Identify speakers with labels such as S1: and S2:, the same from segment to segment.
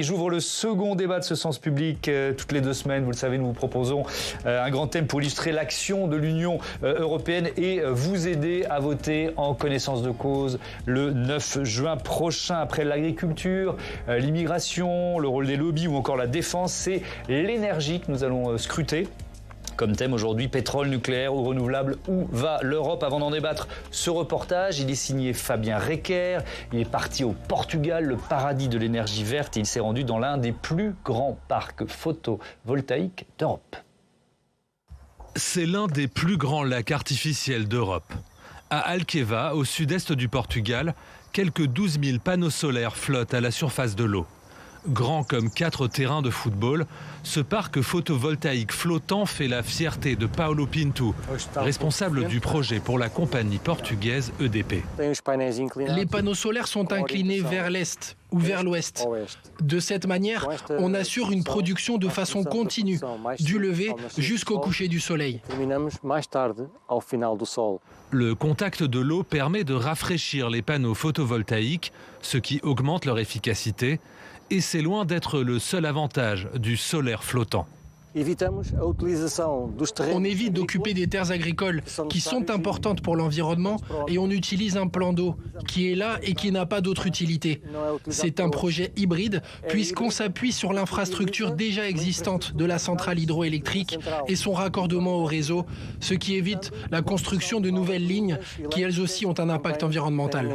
S1: J'ouvre le second débat de ce sens public toutes les 2 semaines. Vous le savez, nous vous proposons un grand thème pour illustrer l'action de l'Union européenne et vous aider à voter en connaissance de cause le 9 juin prochain. Après l'agriculture, l'immigration, le rôle des lobbies ou encore la défense, c'est l'énergie que nous allons scruter. Comme thème aujourd'hui, pétrole, nucléaire ou renouvelable, où va l'Europe? Avant d'en débattre, ce reportage, il est signé Fabien Recker. Il est parti au Portugal, le paradis de l'énergie verte, et il s'est rendu dans l'un des plus grands parcs photovoltaïques d'Europe.
S2: C'est l'un des plus grands lacs artificiels d'Europe. À Alqueva, au sud-est du Portugal, quelques 12 000 panneaux solaires flottent à la surface de l'eau. Grand comme 4 terrains de football, ce parc photovoltaïque flottant fait la fierté de Paulo Pinto, responsable du projet pour la compagnie portugaise EDP.
S3: Les panneaux solaires sont inclinés vers l'est ou vers l'ouest. De cette manière, on assure une production de façon continue, du lever jusqu'au coucher du soleil.
S2: Le contact de l'eau permet de rafraîchir les panneaux photovoltaïques, ce qui augmente leur efficacité. Et c'est loin d'être le seul avantage du solaire flottant.
S3: On évite d'occuper des terres agricoles qui sont importantes pour l'environnement et on utilise un plan d'eau qui est là et qui n'a pas d'autre utilité. C'est un projet hybride puisqu'on s'appuie sur l'infrastructure déjà existante de la centrale hydroélectrique et son raccordement au réseau, ce qui évite la construction de nouvelles lignes qui elles aussi ont un impact environnemental.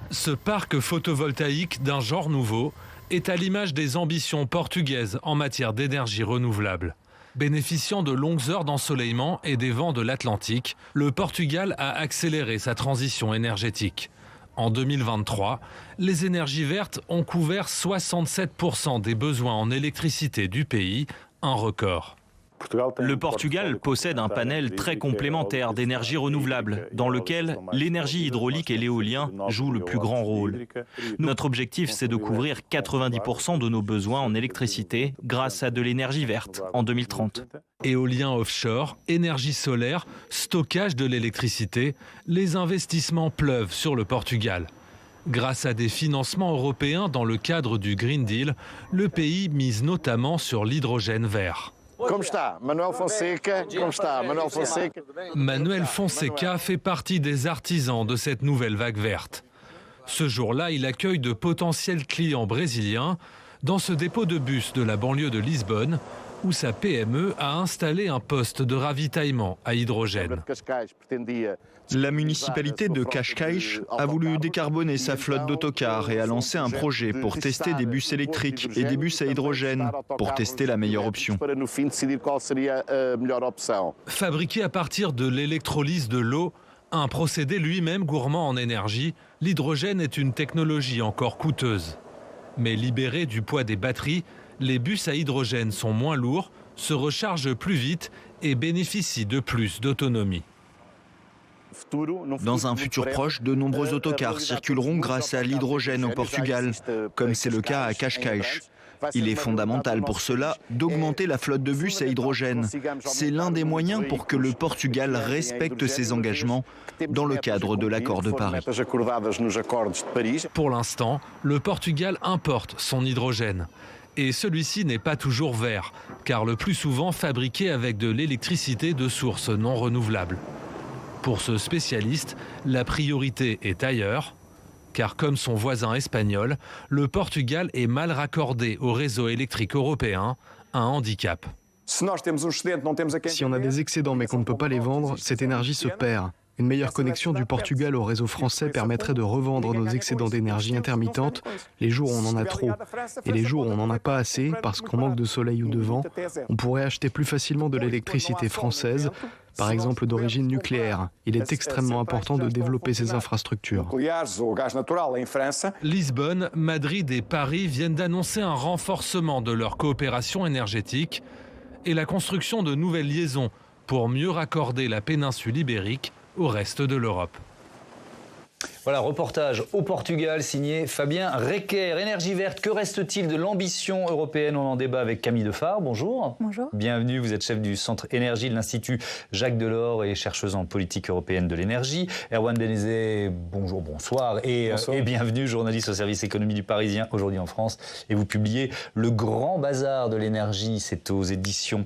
S2: Ce parc photovoltaïque d'un genre nouveau est à l'image des ambitions portugaises en matière d'énergie renouvelable. Bénéficiant de longues heures d'ensoleillement et des vents de l'Atlantique, le Portugal a accéléré sa transition énergétique. En 2023, les énergies vertes ont couvert 67% des besoins en électricité du pays, un record.
S4: Le Portugal possède un panel très complémentaire d'énergie renouvelable, dans lequel l'énergie hydraulique et l'éolien jouent le plus grand rôle. Notre objectif, c'est de couvrir 90% de nos besoins en électricité grâce à de l'énergie verte en 2030.
S2: Éolien offshore, énergie solaire, stockage de l'électricité, les investissements pleuvent sur le Portugal. Grâce à des financements européens dans le cadre du Green Deal, le pays mise notamment sur l'hydrogène vert. Manuel Fonseca fait partie des artisans de cette nouvelle vague verte. Ce jour-là, il accueille de potentiels clients brésiliens dans ce dépôt de bus de la banlieue de Lisbonne, où sa PME a installé un poste de ravitaillement à hydrogène.
S5: La municipalité de Cascais a voulu décarboner sa flotte d'autocars et a lancé un projet pour tester des bus électriques et des bus à hydrogène pour tester la meilleure option.
S2: Fabriqué à partir de l'électrolyse de l'eau, un procédé lui-même gourmand en énergie, l'hydrogène est une technologie encore coûteuse. Mais libéré du poids des batteries, les bus à hydrogène sont moins lourds, se rechargent plus vite et bénéficient de plus d'autonomie.
S5: Dans un futur proche, de nombreux autocars circuleront grâce à l'hydrogène au Portugal, comme c'est le cas à Cascais. Il est fondamental pour cela d'augmenter la flotte de bus à hydrogène. C'est l'un des moyens pour que le Portugal respecte ses engagements dans le cadre de l'accord de Paris.
S2: Pour l'instant, le Portugal importe son hydrogène. Et celui-ci n'est pas toujours vert, car le plus souvent fabriqué avec de l'électricité de sources non renouvelables. Pour ce spécialiste, la priorité est ailleurs, car comme son voisin espagnol, le Portugal est mal raccordé au réseau électrique européen, un handicap.
S6: Si on a des excédents mais qu'on ne peut pas les vendre, cette énergie se perd. Une meilleure connexion du Portugal au réseau français permettrait de revendre nos excédents d'énergie intermittente les jours où on en a trop. Et les jours où on n'en a pas assez, parce qu'on manque de soleil ou de vent, on pourrait acheter plus facilement de l'électricité française, par exemple d'origine nucléaire. Il est extrêmement important de développer ces infrastructures.
S2: Lisbonne, Madrid et Paris viennent d'annoncer un renforcement de leur coopération énergétique et la construction de nouvelles liaisons pour mieux raccorder la péninsule ibérique au reste de l'Europe.
S1: Voilà, reportage au Portugal signé Fabien Recker. Énergie verte, que reste-t-il de l'ambition européenne? On en débat avec Camille Defard. Bonjour.
S7: Bonjour.
S1: Bienvenue, vous êtes chef du Centre Énergie de l'Institut Jacques Delors et chercheuse en politique européenne de l'énergie. Erwan Denezet, bonjour, bonsoir et bienvenue, journaliste au service économie du Parisien, aujourd'hui en France. Et vous publiez Le Grand Bazar de l'énergie, c'est aux éditions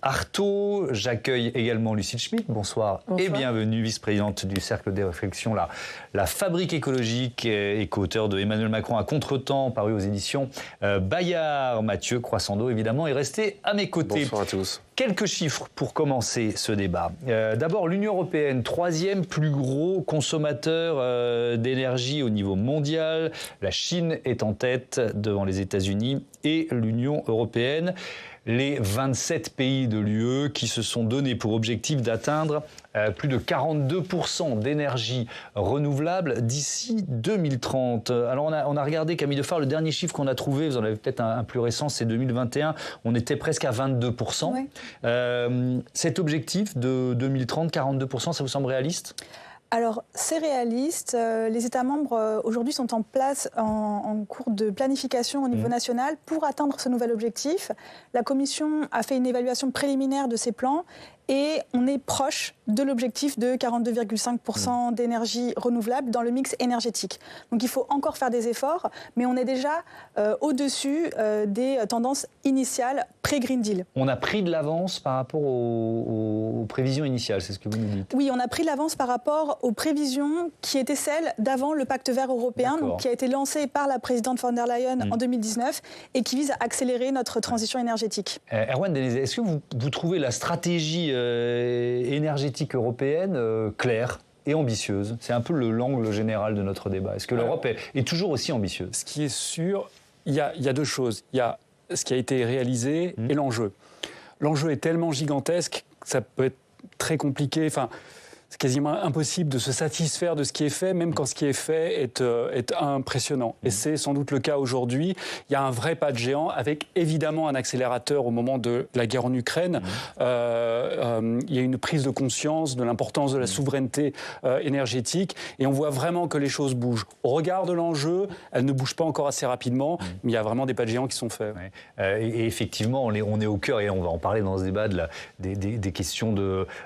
S1: Artaud. J'accueille également Lucille Schmitt, bonsoir. Et bienvenue, vice-présidente du Cercle des réflexions, la Fabrique écologique et co-auteur de Emmanuel Macron à Contretemps, paru aux éditions Bayard. Mathieu Croissando, évidemment, est resté à mes côtés.
S8: Bonsoir à tous.
S1: Quelques chiffres pour commencer ce débat. D'abord, l'Union européenne, 3e plus gros consommateur d'énergie au niveau mondial. La Chine est en tête devant les États-Unis et l'Union européenne. Les 27 pays de l'UE qui se sont donnés pour objectif d'atteindre plus de 42% d'énergie renouvelable d'ici 2030. Alors on a regardé, Camille Defard, le dernier chiffre qu'on a trouvé, vous en avez peut-être un plus récent, c'est 2021, on était presque à 22%. Oui. Cet objectif de 2030, 42%, ça vous semble réaliste ?
S7: Alors, c'est réaliste. Les États membres, aujourd'hui, sont en place en cours de planification au niveau national pour atteindre ce nouvel objectif. La Commission a fait une évaluation préliminaire de ces plans et on est proche de l'objectif de 42,5% d'énergie renouvelable dans le mix énergétique. Donc il faut encore faire des efforts, mais on est déjà au-dessus des tendances initiales pré-Green Deal.
S1: On a pris de l'avance par rapport aux prévisions initiales, c'est ce que vous nous dites?
S7: Oui, on a pris de l'avance par rapport aux prévisions qui étaient celles d'avant le Pacte vert européen, donc, qui a été lancé par la présidente von der Leyen en 2019 et qui vise à accélérer notre transition énergétique.
S1: Erwan Denezet, est-ce que vous trouvez la stratégie énergétique européenne claire et ambitieuse? C'est un peu l'angle général de notre débat. Est-ce que l'Europe est toujours aussi ambitieuse?
S8: Ce qui est sûr, il y a deux choses. Il y a ce qui a été réalisé et l'enjeu. L'enjeu est tellement gigantesque que ça peut être très compliqué. Enfin, c'est quasiment impossible de se satisfaire de ce qui est fait, même quand ce qui est fait est impressionnant. Et c'est sans doute le cas aujourd'hui. Il y a un vrai pas de géant, avec évidemment un accélérateur au moment de la guerre en Ukraine. Il y a une prise de conscience de l'importance de la souveraineté énergétique, et on voit vraiment que les choses bougent. Au regard de l'enjeu, elles ne bougent pas encore assez rapidement, mais il y a vraiment des pas de géant qui sont faits.
S1: Et effectivement, on est au cœur, et on va en parler dans ce débat, des questions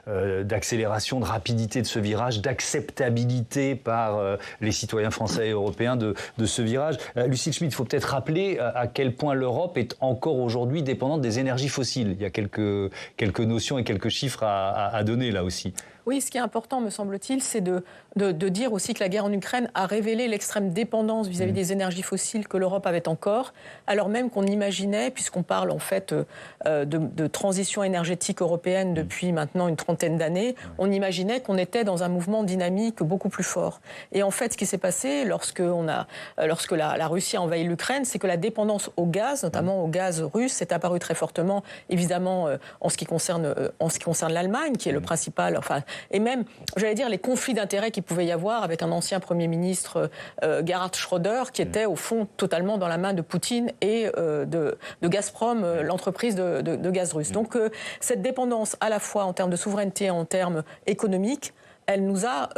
S1: d'accélération, de rapidité de ce virage, d'acceptabilité par les citoyens français et européens de ce virage. Lucille Schmitt, il faut peut-être rappeler à quel point l'Europe est encore aujourd'hui dépendante des énergies fossiles. Il y a quelques notions et quelques chiffres à donner là aussi.
S9: Oui, ce qui est important, me semble-t-il, c'est de dire aussi que la guerre en Ukraine a révélé l'extrême dépendance vis-à-vis des énergies fossiles que l'Europe avait encore, alors même qu'on imaginait, puisqu'on parle en fait de transition énergétique européenne depuis maintenant une trentaine d'années, on imaginait qu'on était dans un mouvement dynamique beaucoup plus fort. Et en fait, ce qui s'est passé lorsque la Russie a envahi l'Ukraine, c'est que la dépendance au gaz, notamment au gaz russe, est apparue très fortement, évidemment, en ce qui concerne l'Allemagne, qui est le principal... Et même, j'allais dire, les conflits d'intérêts qu'il pouvait y avoir avec un ancien Premier ministre, Gerhard Schröder, qui était au fond totalement dans la main de Poutine et de Gazprom, l'entreprise de gaz russe. Donc cette dépendance, à la fois en termes de souveraineté et en termes économiques, elle nous a...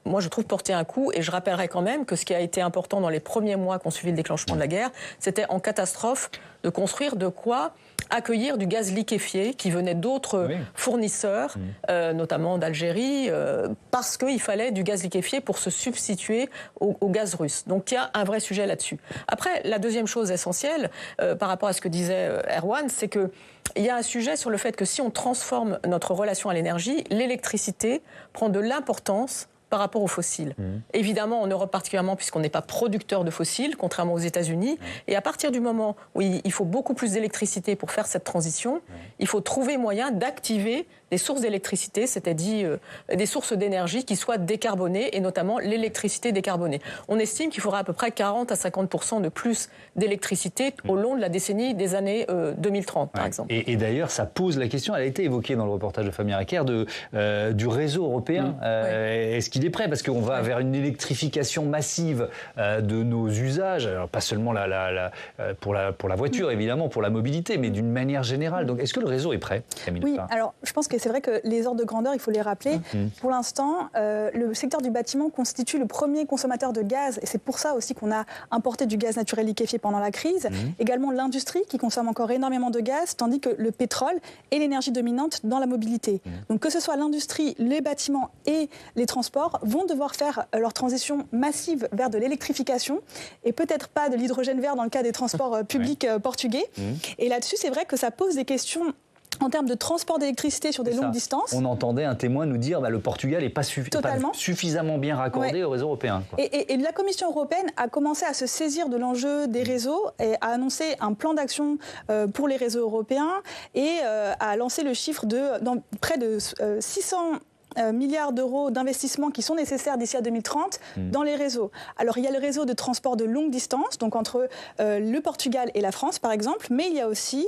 S9: moi, je trouve porter un coup, et je rappellerai quand même que ce qui a été important dans les premiers mois qui ont suivi le déclenchement de la guerre, c'était en catastrophe de construire de quoi accueillir du gaz liquéfié qui venait d'autres fournisseurs, notamment d'Algérie, parce qu'il fallait du gaz liquéfié pour se substituer au gaz russe. Donc il y a un vrai sujet là-dessus. Après, la deuxième chose essentielle, par rapport à ce que disait Erwan, c'est qu'il y a un sujet sur le fait que si on transforme notre relation à l'énergie, l'électricité prend de l'importance par rapport aux fossiles. Évidemment, en Europe particulièrement, puisqu'on n'est pas producteur de fossiles, contrairement aux États-Unis. Et à partir du moment où il faut beaucoup plus d'électricité pour faire cette transition, il faut trouver moyen d'activer des sources d'électricité, c'est-à-dire des sources d'énergie qui soient décarbonées, et notamment l'électricité décarbonée. On estime qu'il faudra à peu près 40 à 50% de plus d'électricité au long de la décennie des années 2030, par exemple.
S1: Et d'ailleurs, ça pose la question, elle a été évoquée dans le reportage de Fabien Recker, du réseau européen. Est-ce qu'il qu'il est prêt, parce qu'on va vers une électrification massive de nos usages, alors pas seulement pour la voiture, évidemment, pour la mobilité, mais d'une manière générale. Donc, est-ce que le réseau est prêt, Camille
S7: Oui,
S1: Lepard?
S7: alors je pense que c'est vrai que les ordres de grandeur, il faut les rappeler. Pour l'instant, le secteur du bâtiment constitue le premier consommateur de gaz, et c'est pour ça aussi qu'on a importé du gaz naturel liquéfié pendant la crise. Également l'industrie qui consomme encore énormément de gaz, tandis que le pétrole est l'énergie dominante dans la mobilité. Donc que ce soit l'industrie, les bâtiments et les transports vont devoir faire leur transition massive vers de l'électrification et peut-être pas de l'hydrogène vert dans le cas des transports publics portugais. Et là-dessus, c'est vrai que ça pose des questions en termes de transport d'électricité sur des longues distances.
S1: On entendait un témoin nous dire le Portugal n'est pas suffisamment bien raccordé au réseau européen.
S7: Et la Commission européenne a commencé à se saisir de l'enjeu des réseaux et a annoncé un plan d'action pour les réseaux européens et a lancé le chiffre de près de 600 milliards d'euros d'investissements qui sont nécessaires d'ici à 2030 dans les réseaux. Alors il y a le réseau de transport de longue distance, donc entre le Portugal et la France par exemple, mais il y a aussi,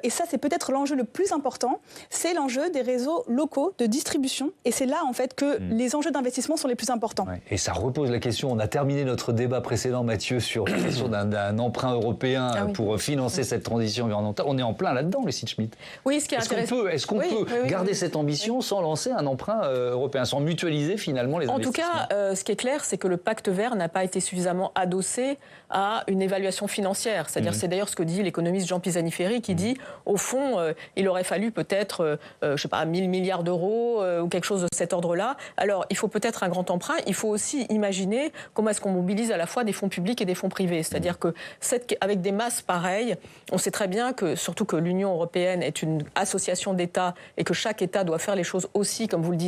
S7: et ça c'est peut-être l'enjeu le plus important, c'est l'enjeu des réseaux locaux de distribution, et c'est là en fait que les enjeux d'investissement sont les plus importants.
S1: Et ça repose la question, on a terminé notre débat précédent, Mathieu, sur la question d'un emprunt européen pour financer cette transition environnementale. On est en plein là-dedans, Lucie Schmitt.
S9: Oui, ce qui est intéressant.
S1: Est-ce qu'on peut garder cette ambition sans lancer un emprunt européen, sans mutualiser finalement les investissements?
S9: En tout cas, ce qui est clair, c'est que le pacte vert n'a pas été suffisamment adossé à une évaluation financière. C'est-à-dire, c'est d'ailleurs ce que dit l'économiste Jean Pisani-Ferry qui dit, au fond, il aurait fallu peut-être, je sais pas, 1000 milliards d'euros ou quelque chose de cet ordre-là. Alors, il faut peut-être un grand emprunt. Il faut aussi imaginer comment est-ce qu'on mobilise à la fois des fonds publics et des fonds privés. C'est-à-dire que avec des masses pareilles, on sait très bien que, surtout que l'Union européenne est une association d'États et que chaque État doit faire les choses aussi, comme vous le disiez,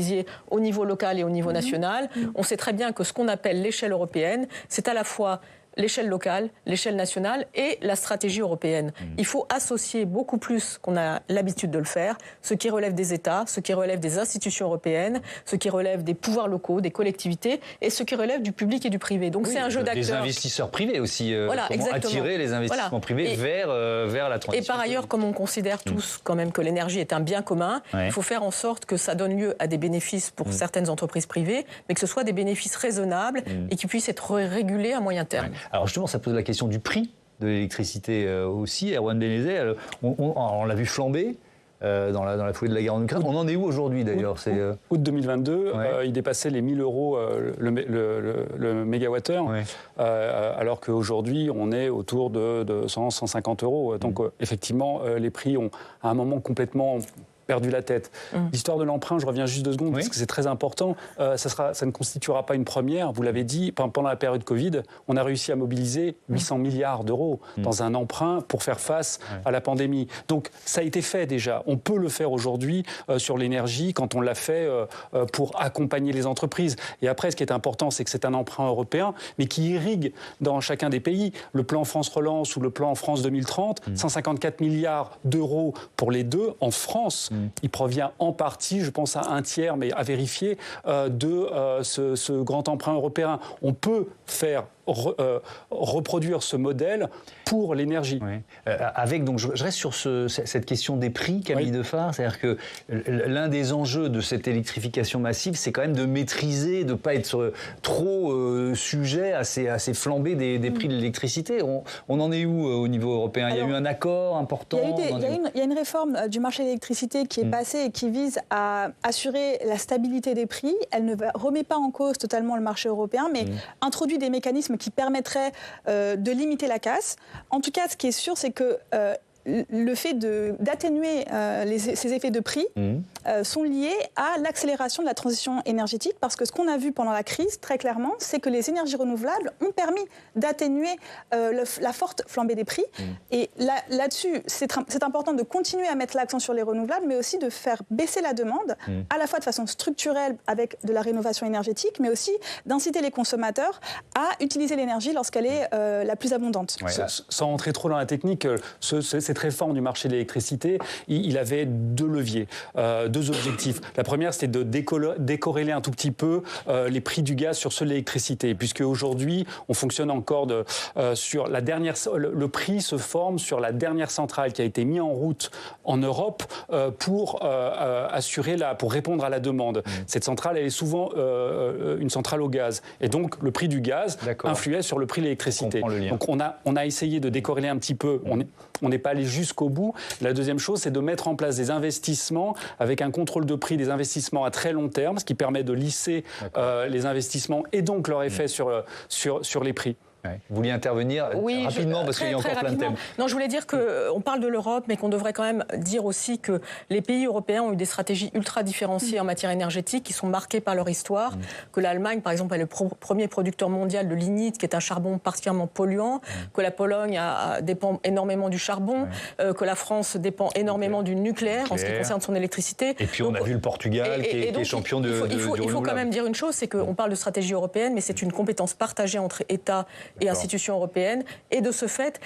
S9: au niveau local et au niveau national. On sait très bien que ce qu'on appelle l'échelle européenne, c'est à la fois l'échelle locale, l'échelle nationale et la stratégie européenne. Il faut associer beaucoup plus qu'on a l'habitude de le faire, ce qui relève des États, ce qui relève des institutions européennes, ce qui relève des pouvoirs locaux, des collectivités et ce qui relève du public et du privé. Donc c'est un jeu d'acteurs.
S1: Des investisseurs privés aussi,
S9: voilà,
S1: comment attirer les investissements privés vers la transition.
S9: Et par ailleurs, comme on considère tous quand même que l'énergie est un bien commun, il faut faire en sorte que ça donne lieu à des bénéfices pour certaines entreprises privées, mais que ce soit des bénéfices raisonnables et qui puissent être régulés à moyen terme.
S1: Alors justement, ça pose la question du prix de l'électricité aussi. Erwan Benezet, on l'a vu flamber dans la foulée de la guerre en Ukraine. On en est où aujourd'hui d'ailleurs?
S8: Août 2022, il dépassait les 1000 euros le mégawattheure, alors qu'aujourd'hui on est autour de 100-150 euros. Donc effectivement, les prix ont à un moment complètement perdu la tête. L'histoire de l'emprunt, je reviens juste 2 secondes, parce que c'est très important, ça ne constituera pas une première. Vous l'avez dit, pendant la période Covid, on a réussi à mobiliser 800 milliards d'euros dans un emprunt pour faire face à la pandémie. Donc ça a été fait déjà. On peut le faire aujourd'hui sur l'énergie, quand on l'a fait pour accompagner les entreprises. Et après, ce qui est important, c'est que c'est un emprunt européen, mais qui irrigue dans chacun des pays. Le plan France Relance ou le plan France 2030, 154 milliards d'euros pour les deux en France. Il provient en partie, je pense à un tiers, mais à vérifier, de ce grand emprunt européen. On peut faire reproduire ce modèle pour l'énergie.
S1: Avec, donc, je reste sur cette question des prix, Camille Defard. C'est-à-dire que l'un des enjeux de cette électrification massive, c'est quand même de maîtriser, de ne pas être trop sujet à ces flambées des prix de l'électricité. On en est où au niveau européen? Il y a eu un accord important?
S7: Il y a une réforme du marché de l'électricité qui est passée et qui vise à assurer la stabilité des prix. Elle ne remet pas en cause totalement le marché européen, mais introduit des mécanismes qui permettraient de limiter la casse. En tout cas, ce qui est sûr, c'est que le fait d'atténuer ces effets de prix sont liés à l'accélération de la transition énergétique, parce que ce qu'on a vu pendant la crise, très clairement, c'est que les énergies renouvelables ont permis d'atténuer la forte flambée des prix. Et là-dessus, c'est important de continuer à mettre l'accent sur les renouvelables, mais aussi de faire baisser la demande, à la fois de façon structurelle avec de la rénovation énergétique, mais aussi d'inciter les consommateurs à utiliser l'énergie lorsqu'elle est la plus abondante.
S8: Sans rentrer trop dans la technique, cette réforme du marché de l'électricité, il avait 2 leviers. deux objectifs. La première, c'était de décorréler un tout petit peu les prix du gaz sur ceux de l'électricité, puisque aujourd'hui, on fonctionne encore sur la dernière. Le prix se forme sur la dernière centrale qui a été mise en route en Europe pour répondre à la demande. Cette centrale, elle est souvent une centrale au gaz, et donc le prix du gaz influait sur le prix de l'électricité. Donc on a essayé de décorréler un petit peu. On n'est pas allé jusqu'au bout. La deuxième chose, c'est de mettre en place des investissements avec un contrôle de prix, des investissements à très long terme, ce qui permet de lisser les investissements et donc leur effet sur les prix.
S1: Vous vouliez intervenir rapidement parce qu'il y a encore plein de thèmes.
S9: Non, je voulais dire qu'on parle de l'Europe, mais qu'on devrait quand même dire aussi que les pays européens ont eu des stratégies ultra différenciées en matière énergétique qui sont marquées par leur histoire, que l'Allemagne, par exemple, est le premier producteur mondial de lignite, qui est un charbon particulièrement polluant, que la Pologne dépend énormément du charbon, que la France dépend énormément du nucléaire en ce qui concerne son électricité.
S1: Et puis on a vu le Portugal qui est champion du renouvelable.
S9: Il faut quand même dire une chose, c'est qu'on parle de stratégie européenne, mais c'est une compétence partagée entre États et institutions européennes, et de ce fait,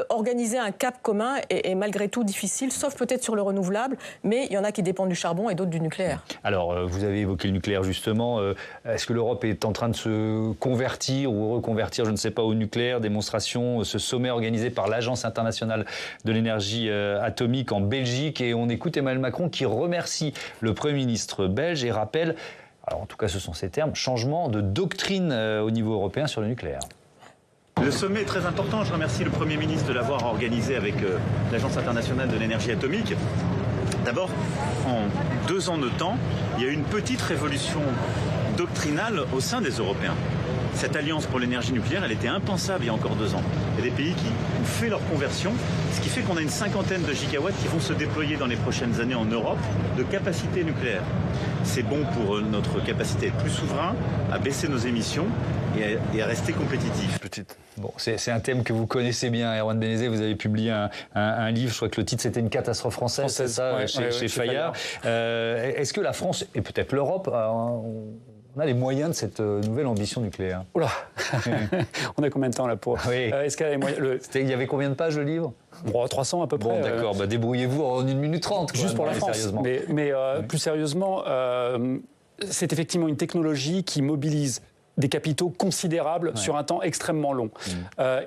S9: organiser un cap commun est malgré tout difficile, sauf peut-être sur le renouvelable, mais il y en a qui dépendent du charbon et d'autres du nucléaire.
S1: Alors, vous avez évoqué le nucléaire justement. Est-ce que l'Europe est en train de se convertir ou reconvertir, je ne sais pas, au nucléaire? Démonstration, ce sommet organisé par l'Agence internationale de l'énergie atomique en Belgique, et on écoute Emmanuel Macron qui remercie le Premier ministre belge et rappelle, alors en tout cas ce sont ces termes, changement de doctrine au niveau européen sur le nucléaire.
S10: Le sommet est très important. Je remercie le Premier ministre de l'avoir organisé avec l'Agence internationale de l'énergie atomique. D'abord, en 2 ans de temps, il y a eu une petite révolution doctrinale au sein des Européens. Cette alliance pour l'énergie nucléaire, elle était impensable il y a encore 2 ans. Il y a des pays qui ont fait leur conversion, ce qui fait qu'on a une 50aine de gigawatts qui vont se déployer dans les prochaines années en Europe de capacité nucléaire. C'est bon pour notre capacité à être plus souverain, à baisser nos émissions et à rester compétitif.
S1: Bon, c'est un thème que vous connaissez bien, Erwan Benezet. Vous avez publié un livre, je crois que le titre c'était Une catastrophe française, c'est ça, chez Fayard. Est-ce que la France, et peut-être l'Europe, on a les moyens de cette nouvelle ambition nucléaire?
S8: Oula. On a combien de temps là pour... Est-ce qu'il y a les moyens...
S1: Il y avait combien de pages le livre?
S8: 300 à peu près.
S1: Bon, d'accord, débrouillez-vous en 1 minute 30.
S8: Juste pour la France. Sérieusement. Mais plus sérieusement, c'est effectivement une technologie qui mobilise des capitaux considérables sur un temps extrêmement long.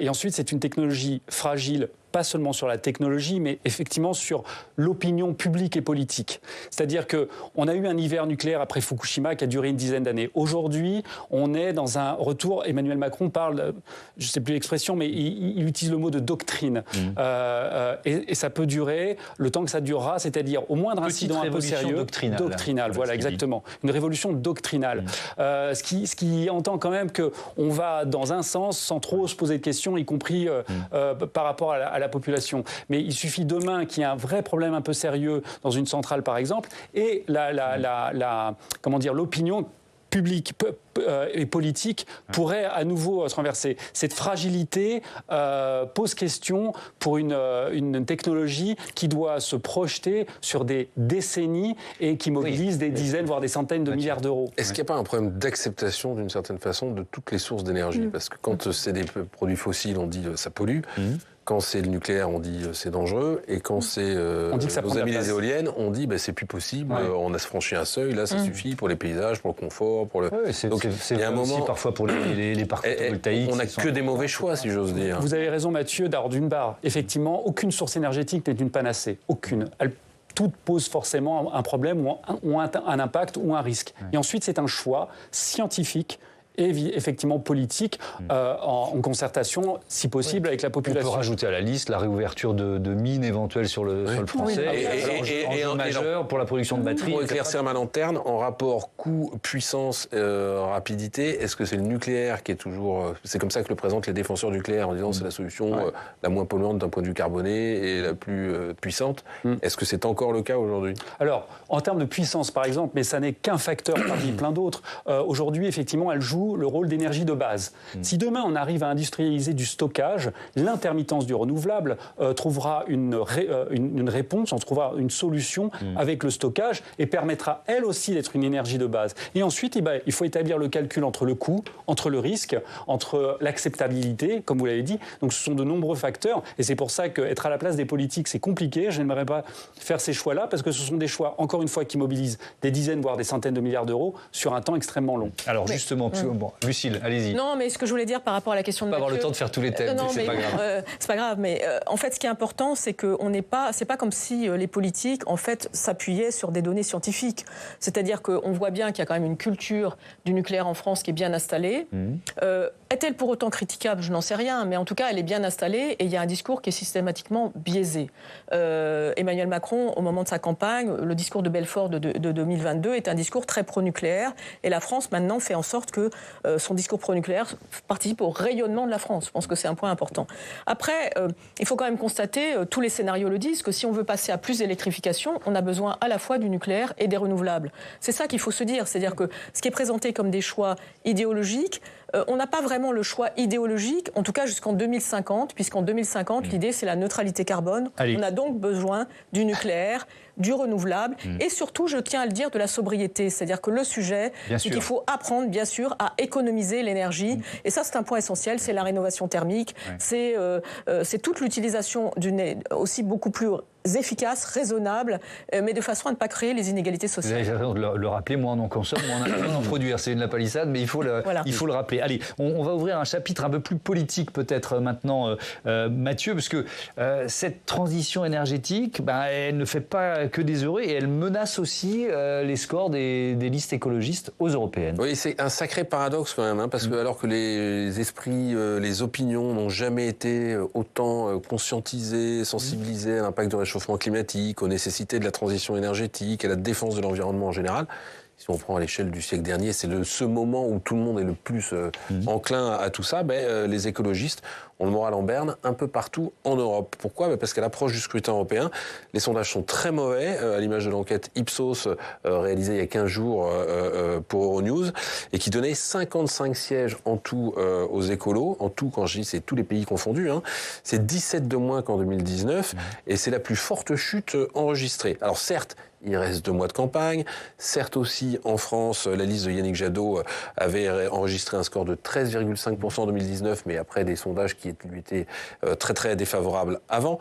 S8: Et ensuite, c'est une technologie fragile, pas seulement sur la technologie, mais effectivement sur l'opinion publique et politique. C'est-à-dire qu'on a eu un hiver nucléaire après Fukushima qui a duré une dizaine d'années. Aujourd'hui, on est dans un retour, Emmanuel Macron parle, je ne sais plus l'expression, mais il utilise le mot de doctrine. Et ça peut durer le temps que ça durera, c'est-à-dire au moindre incident un peu sérieux. Doctrinale, voilà, exactement. Une révolution doctrinale. Ce qui entend quand même qu'on va dans un sens sans trop se poser de questions, y compris par rapport à la population. Mais il suffit demain qu'il y ait un vrai problème un peu sérieux dans une centrale, par exemple, et l'opinion publique et politique pourrait à nouveau se renverser. Cette fragilité pose question pour une technologie qui doit se projeter sur des décennies et qui mobilise des dizaines, voire des centaines de milliards d'euros.
S11: Est-ce qu'il n'y a pas un problème d'acceptation, d'une certaine façon, de toutes les sources d'énergie? Parce que quand c'est des produits fossiles, on dit ça pollue. Quand c'est le nucléaire, on dit c'est dangereux. Et quand c'est nos amis les éoliennes, on dit c'est plus possible, on a franchi un seuil, là ça suffit pour les paysages, pour le confort.
S1: Donc il y a un moment, parfois pour les parcs photovoltaïques.
S11: On n'a que des mauvais choix, si j'ose dire.
S8: Vous avez raison, Mathieu, d'une part, effectivement, aucune source énergétique n'est une panacée. Aucune. Tout pose forcément un problème ou un impact ou un risque. Et ensuite, c'est un choix scientifique et effectivement politique en concertation, si possible, avec la population.
S1: On peut rajouter à la liste la réouverture de mines éventuelles sur le sol français. Et majeur pour la production de batteries.
S11: Pour éclaircir ma lanterne, en rapport coût, puissance, rapidité, est-ce que c'est le nucléaire qui est toujours... C'est comme ça que le présentent les défenseurs nucléaires en disant c'est la solution la moins polluante d'un point de vue carboné et la plus puissante. Est-ce que c'est encore le cas aujourd'hui?
S8: Alors, en termes de puissance, par exemple, mais ça n'est qu'un facteur parmi plein d'autres. Aujourd'hui, effectivement, elle joue joue le rôle d'énergie de base. Si demain on arrive à industrialiser du stockage, l'intermittence du renouvelable trouvera une réponse, on trouvera une solution avec le stockage et permettra elle aussi d'être une énergie de base. Et ensuite, il faut établir le calcul entre le coût, entre le risque, entre l'acceptabilité, comme vous l'avez dit. Donc ce sont de nombreux facteurs et c'est pour ça qu'être à la place des politiques, c'est compliqué. Je n'aimerais pas faire ces choix-là parce que ce sont des choix, encore une fois, qui mobilisent des dizaines, voire des centaines de milliards d'euros sur un temps extrêmement long.
S1: Alors justement, bon, Lucile, allez-y.
S9: Non, mais ce que je voulais dire par rapport à la question de Mathieu...
S1: On va avoir le temps de faire tous les thèmes, c'est pas grave.
S9: C'est pas grave, mais en fait, ce qui est important, c'est qu'on n'est pas... C'est pas comme si les politiques, en fait, s'appuyaient sur des données scientifiques. C'est-à-dire qu'on voit bien qu'il y a quand même une culture du nucléaire en France qui est bien installée. Est-elle pour autant critiquable? Je n'en sais rien, mais en tout cas, elle est bien installée et il y a un discours qui est systématiquement biaisé. Emmanuel Macron, au moment de sa campagne, le discours de Belfort de 2022 est un discours très pro-nucléaire et la France, maintenant, fait en sorte que son discours pro-nucléaire participe au rayonnement de la France. Je pense que c'est un point important. Après, il faut quand même constater, tous les scénarios le disent, que si on veut passer à plus d'électrification, on a besoin à la fois du nucléaire et des renouvelables. C'est ça qu'il faut se dire. C'est-à-dire que ce qui est présenté comme des choix idéologiques, on n'a pas vraiment le choix idéologique, en tout cas jusqu'en 2050, puisqu'en 2050, l'idée, c'est la neutralité carbone. On a donc besoin du nucléaire, du renouvelable et surtout, je tiens à le dire, de la sobriété. C'est-à-dire que le sujet, c'est qu'il faut apprendre, bien sûr, à économiser l'énergie. Et ça, c'est un point essentiel, c'est la rénovation thermique. C'est toute l'utilisation d'une aussi beaucoup plus efficace, raisonnable, mais de façon à ne pas créer les inégalités sociales.
S1: Vous avez raison de le rappeler, moins on en consomme, moins on en produire. C'est une la palissade, mais il faut le rappeler. Allez, on va ouvrir un chapitre un peu plus politique peut-être maintenant, Mathieu, parce que cette transition énergétique, elle ne fait pas que des heureux et elle menace aussi les scores des listes écologistes aux européennes.
S11: Oui, c'est un sacré paradoxe quand même, parce que alors que les esprits, les opinions n'ont jamais été autant conscientisés, sensibilisés à l'impact du réchauffement climatique, aux nécessités de la transition énergétique, à la défense de l'environnement en général. Si on prend à l'échelle du siècle dernier, c'est ce moment où tout le monde est le plus enclin à tout ça. Les écologistes ont le moral en berne un peu partout en Europe. Pourquoi ? Parce qu'à l'approche du scrutin européen, les sondages sont très mauvais, à l'image de l'enquête Ipsos réalisée il y a 15 jours pour Euronews, et qui donnait 55 sièges en tout aux écolos. En tout, quand je dis c'est tous les pays confondus, c'est 17 de moins qu'en 2019, et c'est la plus forte chute enregistrée. Alors certes, il reste 2 mois de campagne. Certes aussi, en France, la liste de Yannick Jadot avait enregistré un score de 13,5% en 2019, mais après des sondages qui lui étaient très très défavorables avant.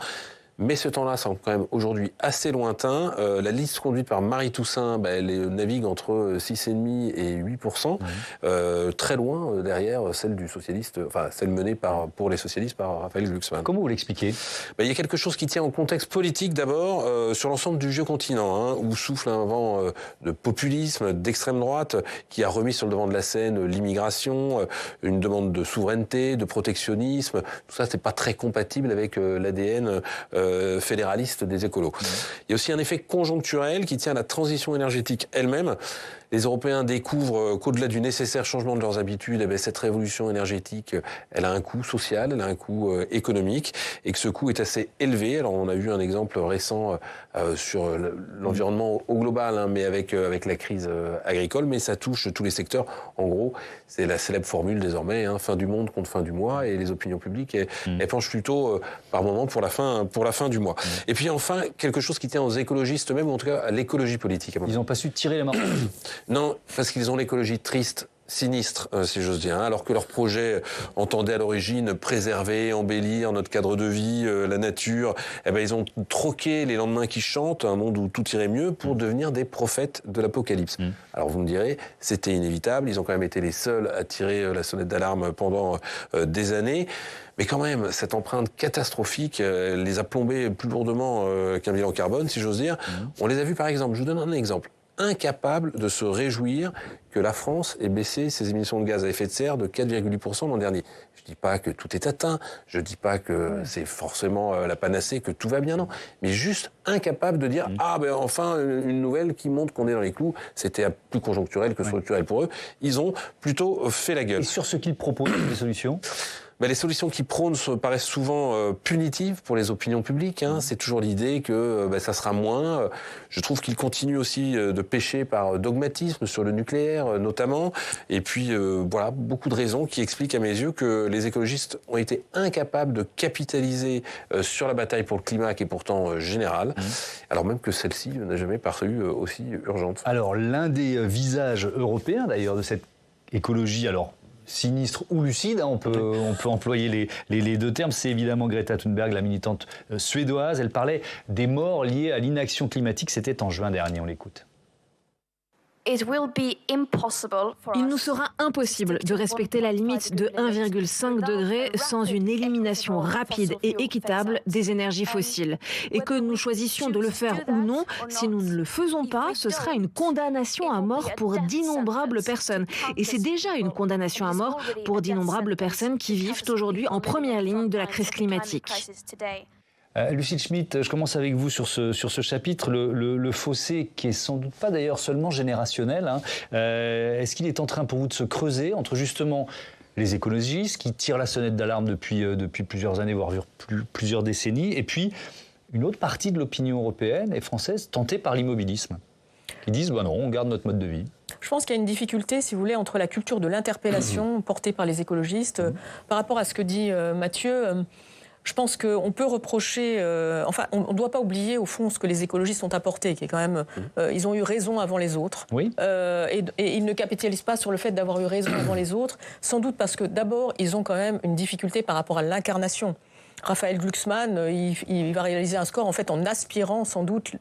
S11: Mais ce temps-là semble quand même aujourd'hui assez lointain. La liste conduite par Marie Toussaint, elle navigue entre 6,5% et 8%, très loin derrière celle du socialiste, enfin celle menée pour les socialistes par Raphaël Glucksmann.
S1: Comment vous l'expliquez ?
S11: Il y a quelque chose qui tient au contexte politique d'abord, sur l'ensemble du vieux continent, où souffle un vent de populisme, d'extrême droite, qui a remis sur le devant de la scène l'immigration, une demande de souveraineté, de protectionnisme. Tout ça, c'est pas très compatible avec l'ADN fédéraliste des écolos. Il y a aussi un effet conjoncturel qui tient à la transition énergétique elle-même. Les Européens découvrent qu'au-delà du nécessaire changement de leurs habitudes, cette révolution énergétique, elle a un coût social, elle a un coût économique, et que ce coût est assez élevé. Alors on a vu un exemple récent sur l'environnement au global, mais avec la crise agricole, mais ça touche tous les secteurs. En gros, c'est la célèbre formule désormais, fin du monde contre fin du mois, et les opinions publiques elles penchent plutôt par moment pour la fin du mois. Et puis enfin, quelque chose qui tient aux écologistes eux-mêmes, ou en tout cas à l'écologie politique.
S1: Ils n'ont pas su tirer les marques.
S11: Non, parce qu'ils ont l'écologie triste, sinistre, si j'ose dire, alors que leur projet entendait à l'origine préserver, embellir notre cadre de vie, la nature, ils ont troqué les lendemains qui chantent, un monde où tout irait mieux, pour devenir des prophètes de l'apocalypse. Alors vous me direz, c'était inévitable, ils ont quand même été les seuls à tirer la sonnette d'alarme pendant des années. Mais quand même, cette empreinte catastrophique les a plombés plus lourdement qu'un bilan carbone, si j'ose dire. On les a vus, par exemple, je vous donne un exemple, incapables de se réjouir que la France ait baissé ses émissions de gaz à effet de serre de 4,8% l'an dernier. Je ne dis pas que tout est atteint, je ne dis pas que c'est forcément la panacée, que tout va bien, non. Mais juste incapable de dire enfin une nouvelle qui montre qu'on est dans les clous. C'était plus conjoncturel que structurel pour eux. Ils ont plutôt fait la gueule.
S1: Et sur ce qu'ils proposent, des solutions ?
S11: les solutions qui prônent paraissent souvent punitives pour les opinions publiques. C'est toujours l'idée que ça sera moins. Je trouve qu'il continue aussi de pécher par dogmatisme sur le nucléaire notamment. Et puis voilà, beaucoup de raisons qui expliquent à mes yeux que les écologistes ont été incapables de capitaliser sur la bataille pour le climat qui est pourtant générale, alors même que celle-ci n'a jamais paru aussi urgente.
S1: Alors l'un des visages européens d'ailleurs de cette écologie, alors sinistre ou lucide, on peut employer les deux termes, c'est évidemment Greta Thunberg, la militante suédoise. Elle parlait des morts liées à l'inaction climatique, c'était en juin dernier, on l'écoute.
S12: Il nous sera impossible de respecter la limite de 1,5 degré sans une élimination rapide et équitable des énergies fossiles. Et que nous choisissions de le faire ou non, si nous ne le faisons pas, ce sera une condamnation à mort pour d'innombrables personnes. Et c'est déjà une condamnation à mort pour d'innombrables personnes qui vivent aujourd'hui en première ligne de la crise climatique.
S1: Lucille Schmitt, je commence avec vous sur ce chapitre, le fossé qui est sans doute pas d'ailleurs seulement générationnel. Est-ce qu'il est en train pour vous de se creuser entre justement les écologistes qui tirent la sonnette d'alarme depuis plusieurs années, voire plusieurs décennies, et puis une autre partie de l'opinion européenne et française tentée par l'immobilisme, qui disent non, on garde notre mode de vie.
S9: Je pense qu'il y a une difficulté, si vous voulez, entre la culture de l'interpellation portée par les écologistes par rapport à ce que dit Mathieu. Je pense qu'on peut reprocher, on ne doit pas oublier au fond ce que les écologistes ont apporté, qui est quand même, ils ont eu raison avant les autres. Oui. Et ils ne capitalisent pas sur le fait d'avoir eu raison avant les autres, sans doute parce que d'abord, ils ont quand même une difficulté par rapport à l'incarnation. Raphaël Glucksmann, il va réaliser un score en fait en aspirant sans doute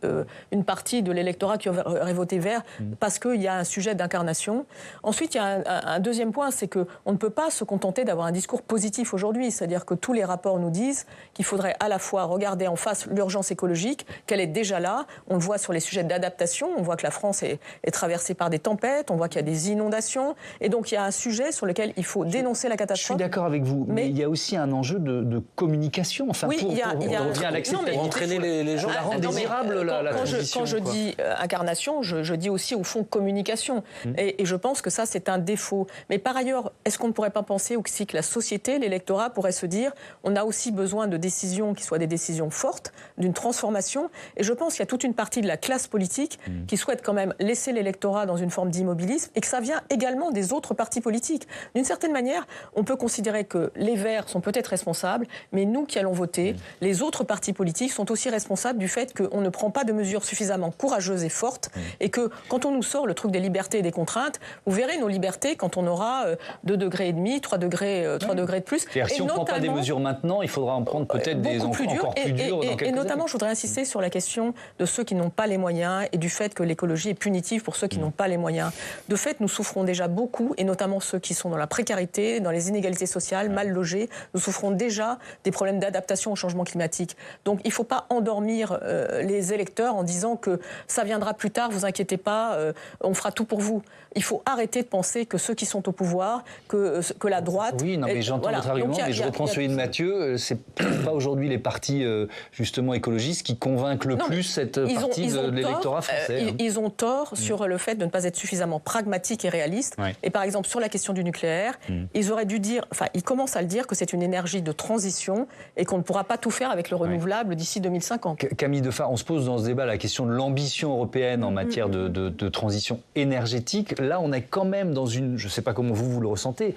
S9: une partie de l'électorat qui aurait voté vert parce qu'il y a un sujet d'incarnation. Ensuite, il y a un deuxième point, c'est qu'on ne peut pas se contenter d'avoir un discours positif aujourd'hui. C'est-à-dire que tous les rapports nous disent qu'il faudrait à la fois regarder en face l'urgence écologique, qu'elle est déjà là. On le voit sur les sujets d'adaptation. On voit que la France est traversée par des tempêtes. On voit qu'il y a des inondations. Et donc, il y a un sujet sur lequel il faut dénoncer la catastrophe.
S1: Je suis d'accord avec vous, mais il y a aussi un enjeu de communication. Enfin,
S9: oui,
S1: on revient à l'acceptation.
S11: Entraîner les gens.
S1: La rendre désirable, la transition.
S9: Quand je dis incarnation, je dis aussi au fond communication. Et je pense que ça, c'est un défaut. Mais par ailleurs, est-ce qu'on ne pourrait pas penser aussi que la société, l'électorat, pourrait se dire on a aussi besoin de décisions qui soient des décisions fortes, d'une transformation. Et je pense qu'il y a toute une partie de la classe politique qui souhaite quand même laisser l'électorat dans une forme d'immobilisme et que ça vient également des autres partis politiques. D'une certaine manière, on peut considérer que les Verts sont peut-être responsables, mais nous qui allons voter, les autres partis politiques sont aussi responsables du fait qu'on ne prend pas de mesures suffisamment courageuses et fortes et que quand on nous sort le truc des libertés et des contraintes, vous verrez nos libertés quand on aura 2,5 degrés, 3 degrés de plus.
S1: Et si on ne prend pas des mesures maintenant, il faudra en prendre peut-être des encore plus dures dans quelques
S9: et notamment,
S1: années.
S9: Je voudrais insister sur la question de ceux qui n'ont pas les moyens et du fait que l'écologie est punitive pour ceux qui n'ont pas les moyens. De fait, nous souffrons déjà beaucoup, et notamment ceux qui sont dans la précarité, dans les inégalités sociales, mal logés. Nous souffrons déjà des problèmes d'adaptation au changement climatique. Donc il ne faut pas endormir les électeurs en disant que ça viendra plus tard, vous inquiétez pas, on fera tout pour vous. Il faut arrêter de penser que ceux qui sont au pouvoir, que la droite...
S1: Oui, non, mais j'entends votre argument, mais je reprends celui de Mathieu. C'est pas aujourd'hui les partis justement écologistes qui convainquent le plus cette partie de l'électorat français.
S9: Ils ont tort sur le fait de ne pas être suffisamment pragmatiques et réalistes. Ouais. Et par exemple, sur la question du nucléaire, ils auraient dû dire, enfin, ils commencent à le dire, que c'est une énergie de transition et qu'on ne pourra pas tout faire avec le renouvelable d'ici 2050.
S1: Camille Defar, on se pose dans ce débat la question de l'ambition européenne en matière de transition énergétique. Là, on est quand même dans une, je ne sais pas comment vous le ressentez,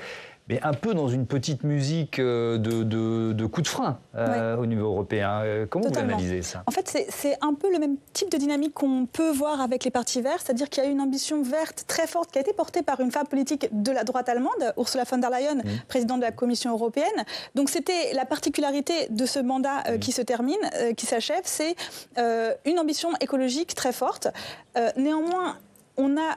S1: mais un peu dans une petite musique de coup de frein au niveau européen. Comment vous analysez ça ?
S7: En fait, c'est un peu le même type de dynamique qu'on peut voir avec les partis verts, c'est-à-dire qu'il y a une ambition verte très forte qui a été portée par une femme politique de la droite allemande, Ursula von der Leyen, présidente de la Commission européenne. Donc c'était la particularité de ce mandat qui se termine, qui s'achève, c'est une ambition écologique très forte. Néanmoins, on a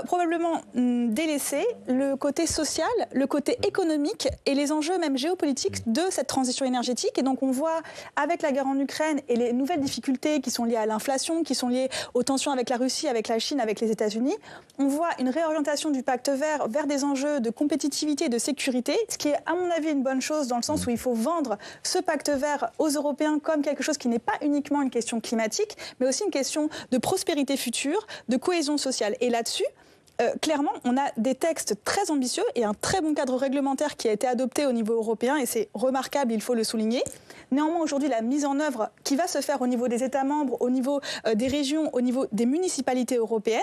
S7: probablement délaissé le côté social, le côté économique et les enjeux même géopolitiques de cette transition énergétique. Et donc on voit avec la guerre en Ukraine et les nouvelles difficultés qui sont liées à l'inflation, qui sont liées aux tensions avec la Russie, avec la Chine, avec les États-Unis, on voit une réorientation du pacte vert vers des enjeux de compétitivité et de sécurité, ce qui est à mon avis une bonne chose dans le sens où il faut vendre ce pacte vert aux Européens comme quelque chose qui n'est pas uniquement une question climatique, mais aussi une question de prospérité future, de cohésion sociale. Et là-dessus, clairement, on a des textes très ambitieux et un très bon cadre réglementaire qui a été adopté au niveau européen et c'est remarquable, il faut le souligner. Néanmoins, aujourd'hui, la mise en œuvre qui va se faire au niveau des États membres, au niveau des régions, au niveau des municipalités européennes,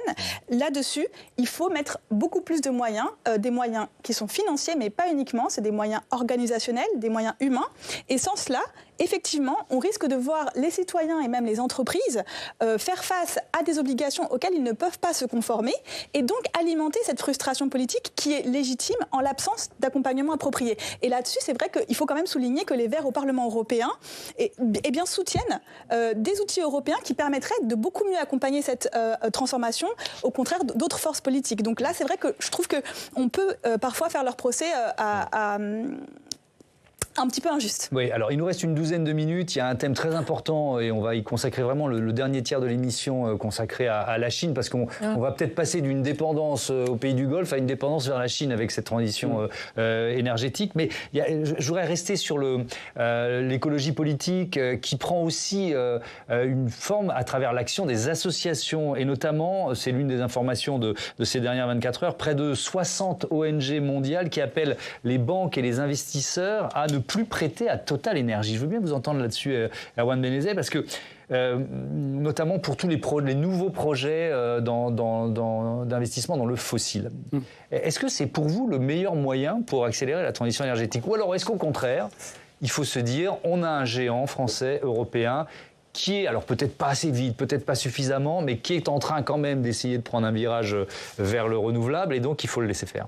S7: là-dessus, il faut mettre beaucoup plus de moyens, des moyens qui sont financiers, mais pas uniquement, c'est des moyens organisationnels, des moyens humains. Et sans cela, effectivement, on risque de voir les citoyens et même les entreprises faire face à des obligations auxquelles ils ne peuvent pas se conformer et donc alimenter cette frustration politique qui est légitime en l'absence d'accompagnement approprié. Et là-dessus, c'est vrai qu'il faut quand même souligner que les Verts au Parlement européen bien, soutiennent des outils européens qui permettraient de beaucoup mieux accompagner cette transformation, au contraire d'autres forces politiques. Donc là, c'est vrai que je trouve qu'on peut parfois faire leur procès un petit peu injuste.
S1: Oui, alors il nous reste une douzaine de minutes. Il y a un thème très important et on va y consacrer vraiment le dernier tiers de l'émission consacré à la Chine parce qu'on va peut-être passer d'une dépendance aux pays du Golfe à une dépendance vers la Chine avec cette transition énergétique. Mais je voudrais rester sur l'écologie politique qui prend aussi une forme à travers l'action des associations et notamment, c'est l'une des informations de ces dernières 24 heures, près de 60 ONG mondiales qui appellent les banques et les investisseurs à ne plus prêter à Total Energy. Je veux bien vous entendre là-dessus, Erwan Benezet, parce que notamment pour tous les nouveaux projets d'investissement dans le fossile. Est-ce que c'est pour vous le meilleur moyen pour accélérer la transition énergétique? Ou alors est-ce qu'au contraire, il faut se dire, on a un géant français, européen, qui est, alors peut-être pas assez vite, peut-être pas suffisamment, mais qui est en train quand même d'essayer de prendre un virage vers le renouvelable et donc il faut le laisser faire?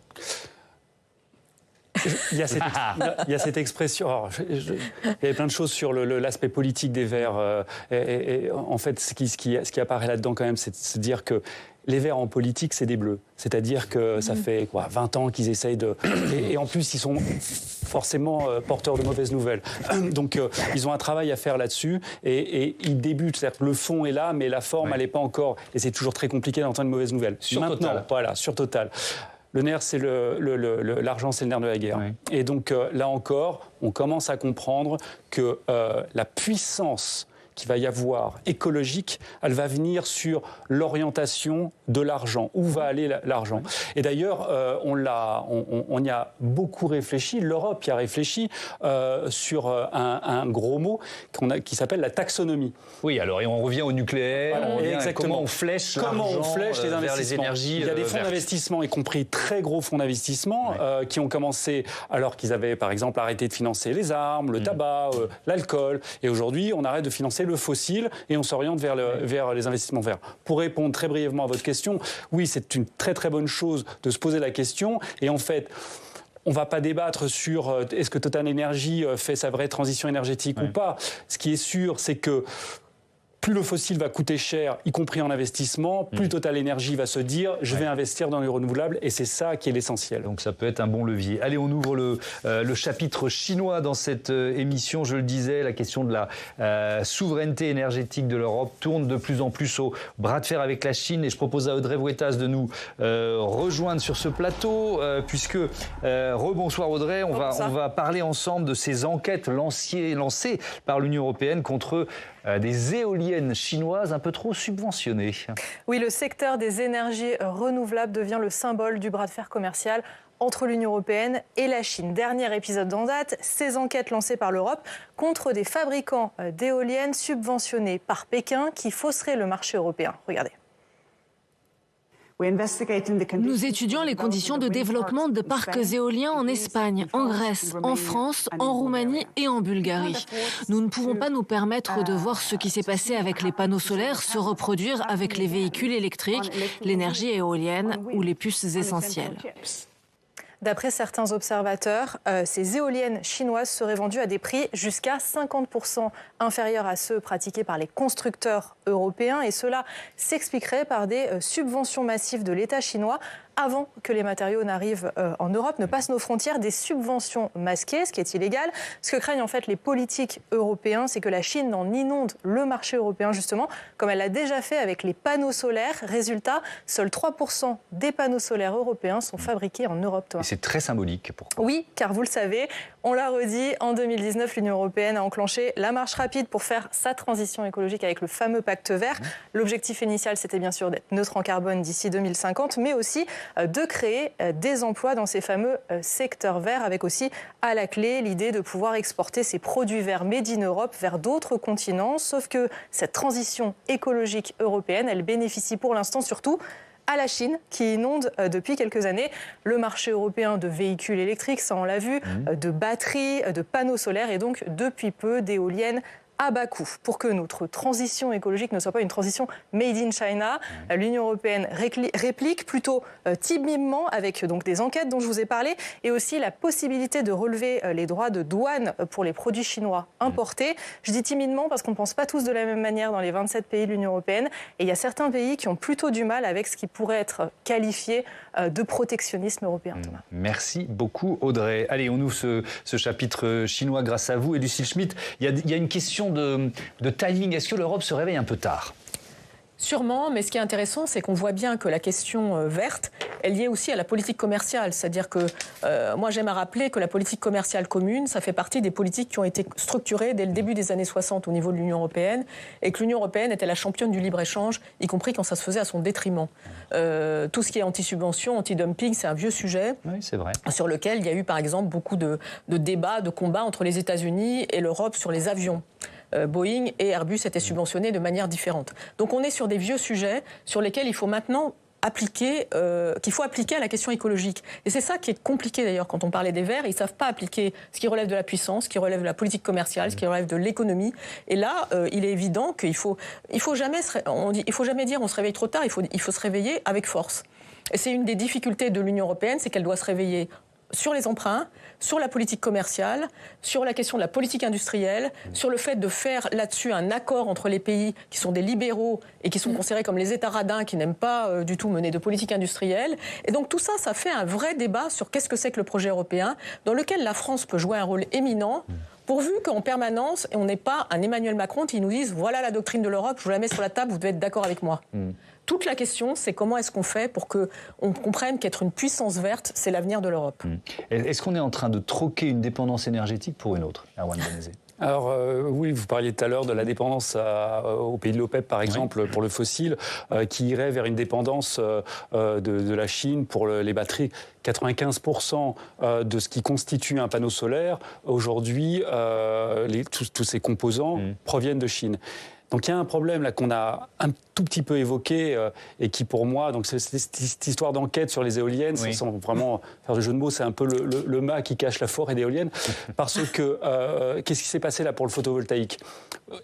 S8: Il y a cette expression. Alors, il y avait plein de choses sur l'aspect politique des Verts. Et en fait, ce qui apparaît là-dedans quand même, c'est de se dire que les Verts en politique, c'est des bleus. C'est-à-dire que ça fait 20 ans qu'ils essayent de... Et en plus, ils sont forcément porteurs de mauvaises nouvelles. Donc, ils ont un travail à faire là-dessus. Et ils débutent. C'est-à-dire que le fond est là, mais la forme, elle n'est pas encore... Et c'est toujours très compliqué d'entendre une mauvaise nouvelle. Maintenant, Total. Voilà, sur Total. Le nerf, c'est l'argent, c'est le nerf de la guerre. Oui. Et donc, là encore, on commence à comprendre que la puissance qu'il va y avoir écologique, elle va venir sur l'orientation de l'argent. Où va aller l'argent? Et d'ailleurs, on y a beaucoup réfléchi, l'Europe y a réfléchi sur un gros mot qui s'appelle la taxonomie.
S1: Oui, alors et on revient au nucléaire, comment on flèche l'argent
S8: les
S1: vers les énergies.
S8: Il y a des fonds d'investissement, y compris très gros fonds d'investissement, qui ont commencé alors qu'ils avaient par exemple arrêté de financer les armes, le tabac, l'alcool. Et aujourd'hui, on arrête de financer le fossile et on s'oriente vers les investissements verts. Pour répondre très brièvement à votre question, oui, c'est une très très bonne chose de se poser la question. Et en fait, on ne va pas débattre sur est-ce que Total Energy fait sa vraie transition énergétique ou pas. Ce qui est sûr, c'est que plus le fossile va coûter cher, y compris en investissement, plus Total Energy va se dire « je vais investir dans les renouvelables » et c'est ça qui est l'essentiel.
S1: Donc ça peut être un bon levier. Allez, on ouvre le chapitre chinois dans cette émission. Je le disais, la question de la souveraineté énergétique de l'Europe tourne de plus en plus au bras de fer avec la Chine et je propose à Audrey Vueltas de nous rejoindre sur ce plateau puisque, rebonsoir Audrey, on va parler ensemble de ces enquêtes lancées par l'Union européenne contre des éoliennes chinoises un peu trop subventionnées.
S9: Oui, le secteur des énergies renouvelables devient le symbole du bras de fer commercial entre l'Union européenne et la Chine. Dernier épisode en date, ces enquêtes lancées par l'Europe contre des fabricants d'éoliennes subventionnés par Pékin qui fausseraient le marché européen. Regardez.
S12: Nous étudions les conditions de développement de parcs éoliens en Espagne, en Grèce, en France, en Roumanie et en Bulgarie. Nous ne pouvons pas nous permettre de voir ce qui s'est passé avec les panneaux solaires se reproduire avec les véhicules électriques, l'énergie éolienne ou les puces essentielles.
S9: D'après certains observateurs, ces éoliennes chinoises seraient vendues à des prix jusqu'à 50% inférieurs à ceux pratiqués par les constructeurs européens. Et cela s'expliquerait par des subventions massives de l'État chinois avant que les matériaux n'arrivent en Europe, ne passent nos frontières, des subventions masquées, ce qui est illégal. Ce que craignent en fait les politiques européens, c'est que la Chine en inonde le marché européen justement, comme elle l'a déjà fait avec les panneaux solaires. Résultat, seuls 3% des panneaux solaires européens sont fabriqués en Europe.
S1: Et c'est très symbolique. Pourquoi ?
S9: Oui, car vous le savez, on l'a redit, en 2019, l'Union européenne a enclenché la marche rapide pour faire sa transition écologique avec le fameux pacte vert. L'objectif initial, c'était bien sûr d'être neutre en carbone d'ici 2050, mais aussi de créer des emplois dans ces fameux secteurs verts, avec aussi à la clé l'idée de pouvoir exporter ces produits verts made in Europe vers d'autres continents. Sauf que cette transition écologique européenne, elle bénéficie pour l'instant surtout à la Chine, qui inonde depuis quelques années le marché européen de véhicules électriques, ça on l'a vu, de batteries, de panneaux solaires et donc depuis peu d'éoliennes à bas coût. Pour que notre transition écologique ne soit pas une transition made in China, l'Union européenne réplique plutôt timidement avec donc des enquêtes dont je vous ai parlé et aussi la possibilité de relever les droits de douane pour les produits chinois importés. Je dis timidement parce qu'on ne pense pas tous de la même manière dans les 27 pays de l'Union européenne et il y a certains pays qui ont plutôt du mal avec ce qui pourrait être qualifié de protectionnisme européen. Thomas.
S1: Merci beaucoup Audrey. Allez, on ouvre ce chapitre chinois grâce à vous et Lucille Schmitt. Il y a une question de timing. Est-ce que l'Europe se réveille un peu tard ?
S9: Sûrement, mais ce qui est intéressant, c'est qu'on voit bien que la question verte est liée aussi à la politique commerciale. C'est-à-dire que moi, j'aime à rappeler que la politique commerciale commune, ça fait partie des politiques qui ont été structurées dès le début des années 60 au niveau de l'Union européenne et que l'Union européenne était la championne du libre-échange, y compris quand ça se faisait à son détriment. Tout ce qui est anti-subvention, anti-dumping, c'est un vieux sujet
S1: c'est vrai.
S9: Sur lequel il y a eu, par exemple, beaucoup de débats, de combats entre les États-Unis et l'Europe sur les avions. Boeing et Airbus étaient subventionnés de manière différente. Donc on est sur des vieux sujets sur lesquels il faut maintenant appliquer à la question écologique. Et c'est ça qui est compliqué d'ailleurs quand on parlait des Verts. Ils ne savent pas appliquer ce qui relève de la puissance, ce qui relève de la politique commerciale, ce qui relève de l'économie. Et là, il est évident qu'il faut jamais dire on se réveille trop tard, il faut se réveiller avec force. Et c'est une des difficultés de l'Union européenne, c'est qu'elle doit se réveiller sur les emprunts, sur la politique commerciale, sur la question de la politique industrielle, sur le fait de faire là-dessus un accord entre les pays qui sont des libéraux et qui sont considérés comme les États radins qui n'aiment pas du tout mener de politique industrielle. Et donc tout ça, ça fait un vrai débat sur qu'est-ce que c'est que le projet européen, dans lequel la France peut jouer un rôle éminent, pourvu qu'en permanence, on n'ait pas un Emmanuel Macron qui nous dise « voilà la doctrine de l'Europe, je vous la mets sur la table, vous devez être d'accord avec moi ». Toute la question, c'est comment est-ce qu'on fait pour qu'on comprenne qu'être une puissance verte, c'est l'avenir de l'Europe.
S1: Est-ce qu'on est en train de troquer une dépendance énergétique pour une autre, Erwan Banese ?
S8: Alors oui, vous parliez tout à l'heure de la dépendance aux pays de l'OPEP, par exemple, pour le fossile, qui irait vers une dépendance de la Chine pour les batteries. 95% de ce qui constitue un panneau solaire, aujourd'hui, tous ces composants proviennent de Chine. Donc il y a un problème là qu'on a un tout petit peu évoqué et qui pour moi, donc cette histoire d'enquête sur les éoliennes, sans vraiment faire de jeu de mots, c'est un peu le mât qui cache la forêt d'éoliennes, parce que qu'est-ce qui s'est passé là pour le photovoltaïque ?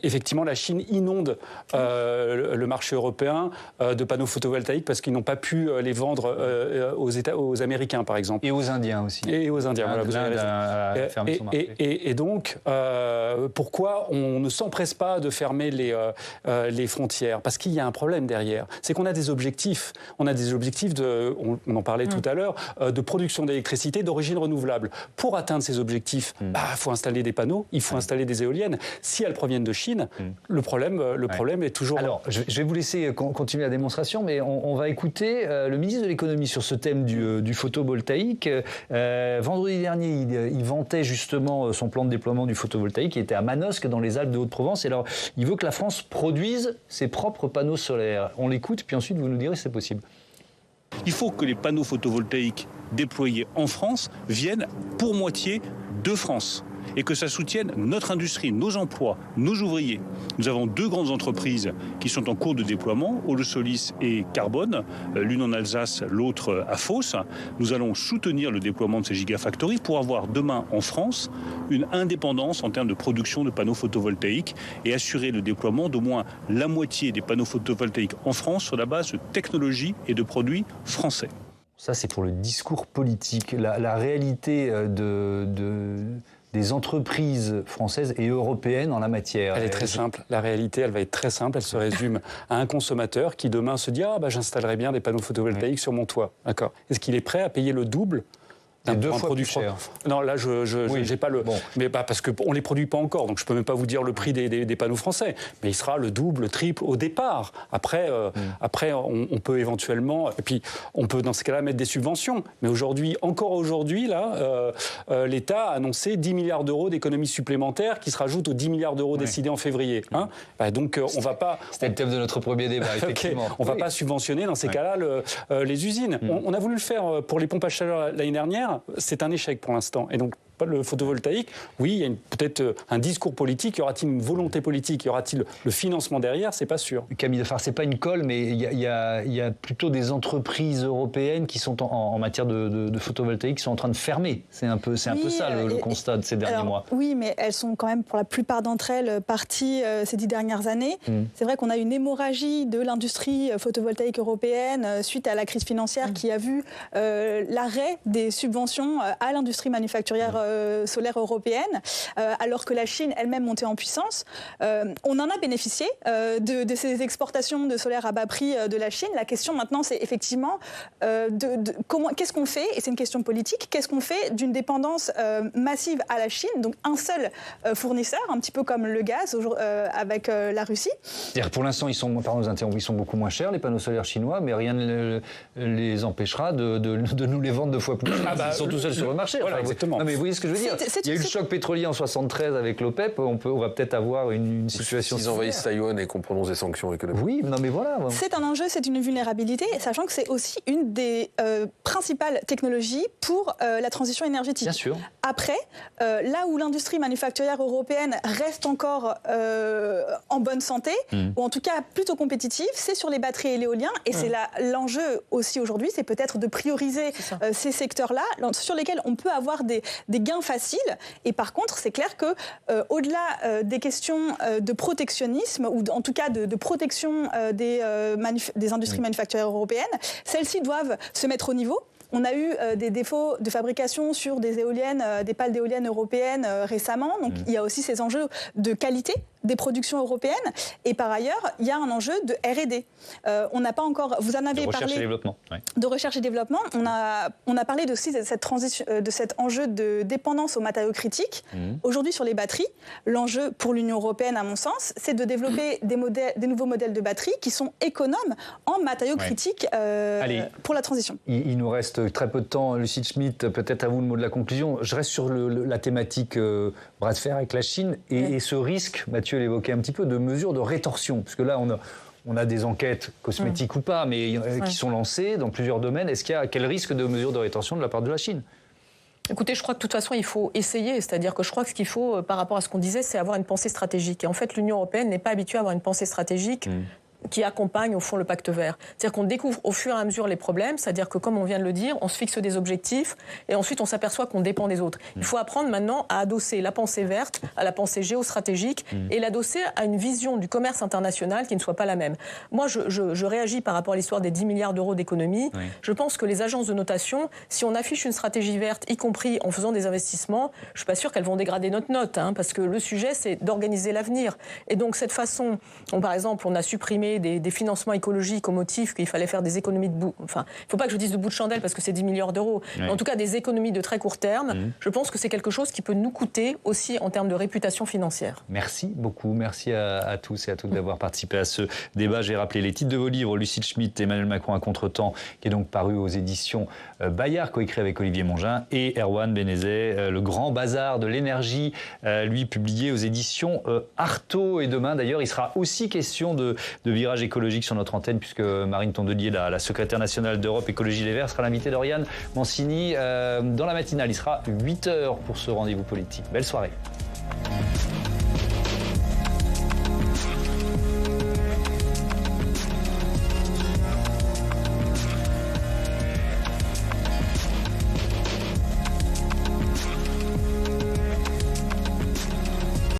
S8: Effectivement, la Chine inonde le marché européen de panneaux photovoltaïques parce qu'ils n'ont pas pu les vendre aux Américains, par exemple.
S1: Et aux Indiens aussi.
S8: Et aux Indiens, voilà, vous avez raison. Et donc, pourquoi on ne s'empresse pas de fermer les frontières ? Parce qu'il y a un problème derrière. C'est qu'on a des objectifs. On a des objectifs, on en parlait tout à l'heure, de production d'électricité d'origine renouvelable. Pour atteindre ces objectifs, il faut installer des panneaux, il faut installer des éoliennes. Si elles proviennent de Chine, le problème est toujours...
S1: Alors, je vais vous laisser continuer la démonstration, mais on va écouter le ministre de l'économie sur ce thème du photovoltaïque. Vendredi dernier, il vantait justement son plan de déploiement du photovoltaïque qui était à Manosque, dans les Alpes de Haute-Provence. Et alors, il veut que la France produise ses propres panneaux solaires. On l'écoute, puis ensuite, vous nous direz si c'est possible.
S13: Il faut que les panneaux photovoltaïques déployés en France viennent pour moitié de France et que ça soutienne notre industrie, nos emplois, nos ouvriers. Nous avons 2 grandes entreprises qui sont en cours de déploiement, Holosolis et Carbone, l'une en Alsace, l'autre à Fos. Nous allons soutenir le déploiement de ces gigafactories pour avoir demain en France une indépendance en termes de production de panneaux photovoltaïques et assurer le déploiement d'au moins la moitié des panneaux photovoltaïques en France sur la base de technologies et de produits français.
S1: Ça, c'est pour le discours politique. La réalité des entreprises françaises et européennes en la matière?
S8: Elle est très simple. La réalité, elle va être très simple. Elle se résume à un consommateur qui demain se dit « Ah, bah, j'installerai bien des panneaux photovoltaïques sur mon toit. » D'accord. Est-ce qu'il est prêt à payer le double
S1: C'est 2 fois plus cher.
S8: Non, là, j'ai pas le... Bon. Mais parce qu'on ne les produit pas encore, donc je ne peux même pas vous dire le prix des panneaux français. Mais il sera le double, le triple au départ. Après, on peut éventuellement... Et puis, on peut dans ce cas-là mettre des subventions. Mais aujourd'hui, encore aujourd'hui, là, l'État a annoncé 10 milliards d'euros d'économies supplémentaires qui se rajoutent aux 10 milliards d'euros décidés en février. Hein, donc, on ne va pas...
S1: C'était le thème de notre premier débat, effectivement.
S8: On ne va pas subventionner, dans ces cas-là, les usines. On a voulu le faire pour les pompes à chaleur l'année dernière. C'est un échec pour l'instant. Et donc, le photovoltaïque, oui, il y a peut-être un discours politique. Y aura-t-il une volonté politique? Y aura-t-il le financement derrière? C'est pas sûr.
S1: Camille Defar, c'est pas une colle, mais il y a plutôt des entreprises européennes qui sont en matière de photovoltaïque qui sont en train de fermer. C'est un peu ça le constat de ces derniers mois.
S7: Oui, mais elles sont quand même, pour la plupart d'entre elles, parties ces 10 dernières années. C'est vrai qu'on a une hémorragie de l'industrie photovoltaïque européenne suite à la crise financière qui a vu l'arrêt des subventions à l'industrie manufacturière solaire européenne, alors que la Chine elle-même montait en puissance. On en a bénéficié de ces exportations de solaire à bas prix de la Chine. La question maintenant, c'est effectivement qu'est-ce qu'on fait, et c'est une question politique, qu'est-ce qu'on fait d'une dépendance massive à la Chine, donc un seul fournisseur, un petit peu comme le gaz avec la Russie.
S1: C'est-à-dire pour l'instant, ils sont beaucoup moins chers, les panneaux solaires chinois, mais rien ne les empêchera de nous les vendre 2 fois plus. Ils sont tout seuls sur le marché.
S8: Voilà, exactement.
S1: Non, mais vous voyez ce que je veux dire. Il y a eu le choc pétrolier en 73 avec l'OPEP. On va peut-être avoir une situation.
S11: S'ils envahissent Taïwan et qu'on prononce des sanctions économiques.
S1: Oui, non, mais voilà.
S7: C'est un enjeu, c'est une vulnérabilité, sachant que c'est aussi une des principales technologies pour la transition énergétique.
S1: Bien sûr.
S7: Après, là où l'industrie manufacturière européenne reste encore en bonne santé, ou en tout cas plutôt compétitive, c'est sur les batteries et l'éolien. Et c'est l'enjeu aussi aujourd'hui, c'est peut-être de prioriser ces secteurs-là, sur lesquels on peut avoir des gains faciles. Et par contre, c'est clair que au-delà des questions de protectionnisme, ou en tout cas de protection des industries manufacturières européennes, celles-ci doivent se mettre au niveau. On a eu des défauts de fabrication sur des éoliennes, des pales d'éoliennes européennes récemment. Donc il y a aussi ces enjeux de qualité des productions européennes. Et par ailleurs, il y a un enjeu de R&D. On n'a pas encore... Vous en avez parlé...
S1: De recherche et développement. Oui.
S7: De recherche et développement. On a parlé aussi de cette transition, de cet enjeu de dépendance aux matériaux critiques. Aujourd'hui, sur les batteries, l'enjeu pour l'Union européenne, à mon sens, c'est de développer des nouveaux modèles de batteries qui sont économes en matériaux critiques pour la transition.
S1: Il nous reste très peu de temps. Lucille Schmitt, peut-être à vous le mot de la conclusion. Je reste sur la thématique bras de fer avec la Chine et ce risque, Mathieu l'évoquait un petit peu, de mesures de rétorsion. Parce que là, on a des enquêtes cosmétiques ou pas, mais qui sont lancées dans plusieurs domaines. Quel risque de mesures de rétorsion de la part de la Chine ?
S9: Écoutez, je crois que de toute façon, il faut essayer. C'est-à-dire que je crois que ce qu'il faut, par rapport à ce qu'on disait, c'est avoir une pensée stratégique. Et en fait, l'Union européenne n'est pas habituée à avoir une pensée stratégique qui accompagne au fond le pacte vert. C'est-à-dire qu'on découvre au fur et à mesure les problèmes, c'est-à-dire que comme on vient de le dire, on se fixe des objectifs et ensuite on s'aperçoit qu'on dépend des autres. Il faut apprendre maintenant à adosser la pensée verte à la pensée géostratégique et l'adosser à une vision du commerce international qui ne soit pas la même. Moi, je réagis par rapport à l'histoire des 10 milliards d'euros d'économie. Je pense que les agences de notation, si on affiche une stratégie verte, y compris en faisant des investissements, je ne suis pas sûre qu'elles vont dégrader notre note, parce que le sujet, c'est d'organiser l'avenir. Et donc, cette façon, par exemple, on a supprimé des financements écologiques au motif qu'il fallait faire des économies de bout. Enfin, il ne faut pas que je dise de bout de chandelle parce que c'est 10 milliards d'euros. Mais en tout cas, des économies de très court terme. Je pense que c'est quelque chose qui peut nous coûter aussi en termes de réputation financière. Merci
S1: beaucoup. Merci à tous et à toutes d'avoir participé à ce débat. J'ai rappelé les titres de vos livres, Lucille Schmitt, Emmanuel Macron à Contretemps, qui est donc paru aux éditions Bayard, coécrit avec Olivier Mongin, et Erwan Benezet, Le Grand Bazar de l'énergie, lui publié aux éditions Artaud. Et demain, d'ailleurs, il sera aussi question de virage écologique sur notre antenne, puisque Marine Tondelier, la secrétaire nationale d'Europe Écologie Les Verts, sera l'invitée d'Oriane Mancini dans la matinale. Il sera 8h pour ce rendez-vous politique. Belle soirée.